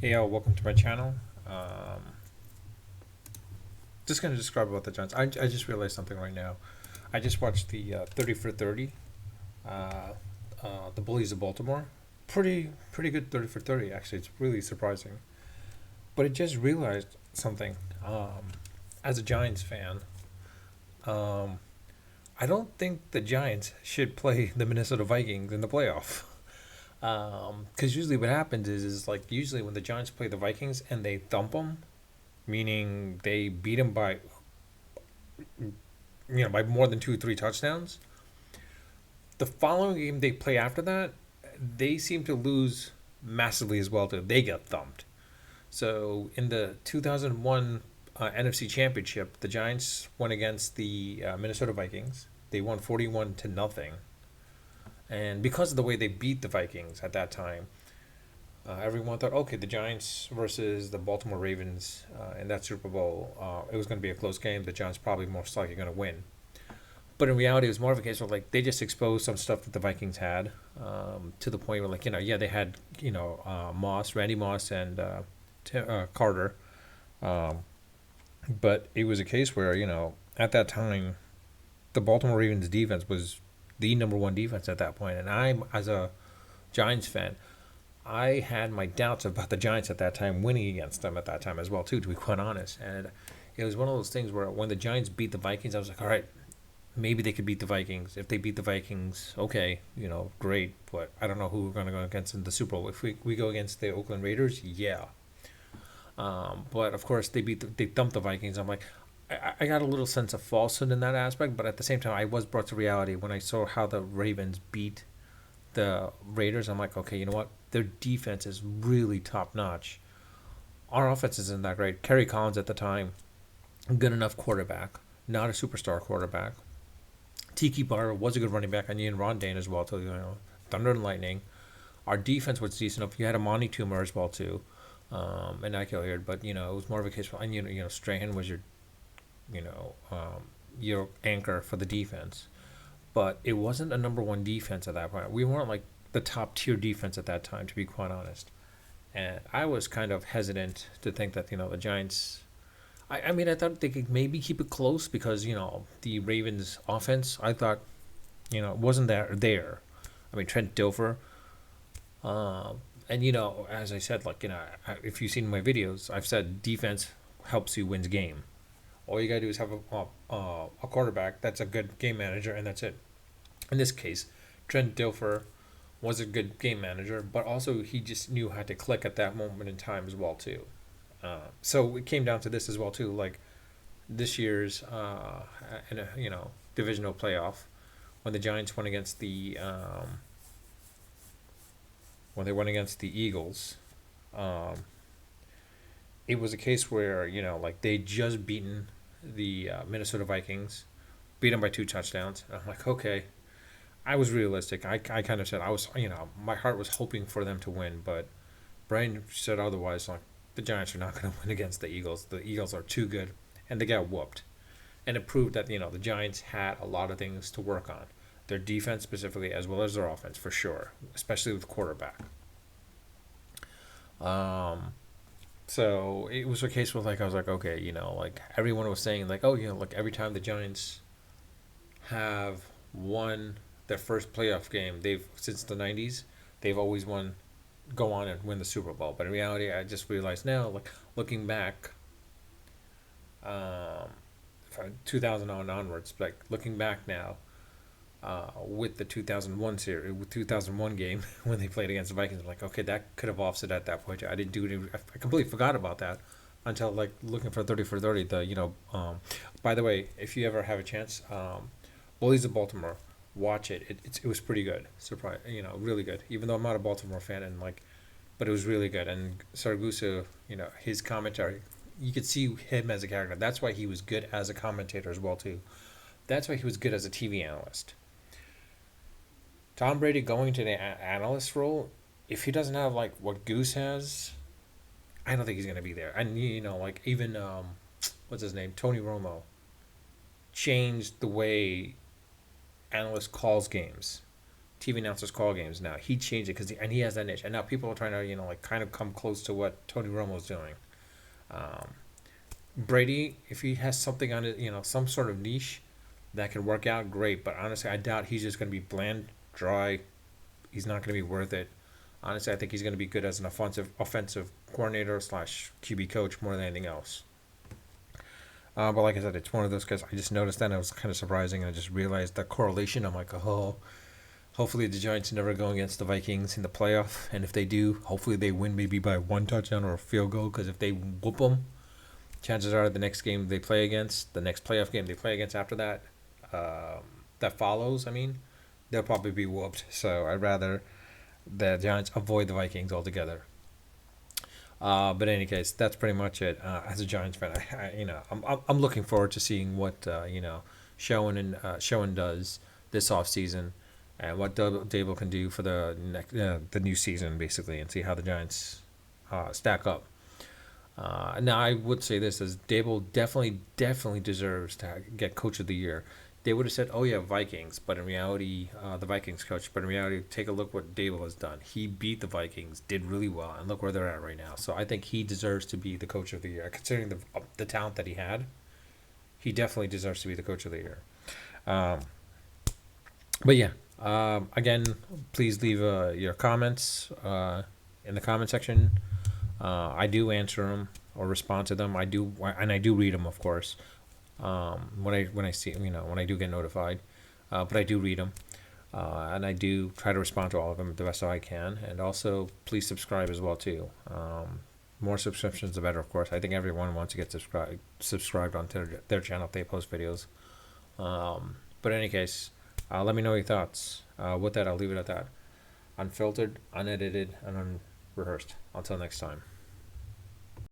Hey, y'all, welcome to my channel. Just going to describe about the Giants. I just realized something right now. I just watched the 30 for 30, uh, the Bullies of Baltimore. Pretty good 30 for 30, actually. It's really surprising. But I just realized something. As a Giants fan, um, I don't think the Giants should play the Minnesota Vikings in the playoff. Because usually what happens is like usually when the Giants play the Vikings and they thump them, meaning they beat them by by more than 2 or 3 touchdowns. The following game they play after that, they seem to lose massively as well too. They get thumped. So in the 2001 NFC Championship, the Giants went against the Minnesota Vikings. They won 41-0, and because of the way they beat the Vikings at that time, everyone thought, okay, the Giants versus the Baltimore Ravens in that Super Bowl, it was going to be a close game. The Giants probably most likely going to win. But in reality, it was more of a case of like they just exposed some stuff that the Vikings had, to the point where yeah, they had Randy Moss, and Carter, um, but it was a case where at that time the Baltimore Ravens defense was the number one defense at that point, and I'm as a Giants fan, I had my doubts about the Giants at that time winning against them at that time as well too, to be quite honest. And it was one of those things where when the Giants beat the Vikings, I was like, all right, maybe they could beat the Vikings. If they beat the Vikings, okay, great. But I don't know who we're going to go against in the Super Bowl. If we go against the Oakland Raiders, yeah. But of course they thumped the Vikings. I'm like, I got a little sense of falsehood in that aspect, but at the same time, I was brought to reality when I saw how the Ravens beat the Raiders. I'm like, okay, you know what? Their defense is really top notch. Our offense isn't that great. Kerry Collins at the time, good enough quarterback, not a superstar quarterback. Tiki Barber was a good running back. I need Ron Dane as well too. Thunder and Lightning. Our defense was decent enough. You had a Monty Tumor as well too, and Ike Hilliard. But it was more of a case where Strahan was you know your anchor for the defense, but it wasn't a number one defense at that point. We weren't like the top tier defense at that time, to be quite honest. And I was kind of hesitant to think that the Giants. I mean, I thought they could maybe keep it close because the Ravens' offense. I thought wasn't there. I mean, Trent Dilfer. And as I said, like if you've seen my videos, I've said defense helps you wins game. All you gotta do is have a quarterback that's a good game manager, and that's it. In this case, Trent Dilfer was a good game manager, but also he just knew how to click at that moment in time as well too. So it came down to this as well too, like this year's in a, divisional playoff when the Giants went against the when they went against the Eagles. Um, it was a case where like they just beaten the Minnesota Vikings, beat them by 2 touchdowns. And I'm like, okay, I was realistic. I kind of said I was, my heart was hoping for them to win, but Brian said otherwise. Like the Giants are not going to win against the Eagles. The Eagles are too good, and they got whooped. And it proved that the Giants had a lot of things to work on, their defense specifically as well as their offense for sure, especially with the quarterback. Um, so it was a case where like I was like, okay, like everyone was saying like, oh, like every time the Giants have won their first playoff game, they've since the '90s, they've always won, go on and win the Super Bowl. But in reality, I just realized now, like looking back, um, from 2000 on onwards, like looking back now, with the 2001 series, with 2001 game when they played against the Vikings, I'm like, okay, that could have offset at that point. I didn't do it. I completely forgot about that until like looking for 30 for 30. By the way, if you ever have a chance, Bullies of Baltimore, watch it. It was pretty good. Surprise, really good. Even though I'm not a Baltimore fan, and like, but it was really good. And Sargusa, his commentary, you could see him as a character. That's why he was good as a commentator as well too. That's why he was good as a TV analyst. Tom Brady going to the analyst role, if he doesn't have like what Goose has, I don't think he's gonna be there. And like even what's his name, Tony Romo, changed the way analyst calls games. TV announcers call games now. He changed it and he has that niche, and now people are trying to like kind of come close to what Tony Romo's doing. Um, Brady, if he has something on it, some sort of niche that can work out, great. But honestly, I doubt he's just going to be bland, dry. He's not going to be worth it. Honestly, I think he's going to be good as an offensive coordinator slash QB coach more than anything else. But like I said, it's one of those guys. I just noticed that and it was kind of surprising, and I just realized the correlation. I'm like, oh, hopefully the Giants never go against the Vikings in the playoff, and if they do, hopefully they win maybe by one touchdown or a field goal. Because if they whoop them, chances are the next game they play against, the next playoff game they play against after that, that follows. I mean, they'll probably be whooped. So I'd rather the Giants avoid the Vikings altogether. But in any case, that's pretty much it. As a Giants fan, I'm looking forward to seeing what Schoen does this off season, and what Dable can do for the new season basically, and see how the Giants stack up. Now I would say this: as Dable definitely deserves to get Coach of the Year. They would have said, "Oh yeah, Vikings," but in reality, the Vikings coach. But in reality, take a look what Dable has done. He beat the Vikings, did really well, and look where they're at right now. So I think he deserves to be the Coach of the Year, considering the talent that he had. He definitely deserves to be the Coach of the Year. Um, but yeah, again, please leave your comments in the comment section. I do answer them or respond to them. I do read them, of course. When I see when I do get notified, but I do read them, and I do try to respond to all of them the best I can. And also, please subscribe as well too. More subscriptions, the better, of course. I think everyone wants to get subscribed onto their channel if they post videos. But in any case, let me know your thoughts. With that, I'll leave it at that. Unfiltered, unedited, and unrehearsed. Until next time.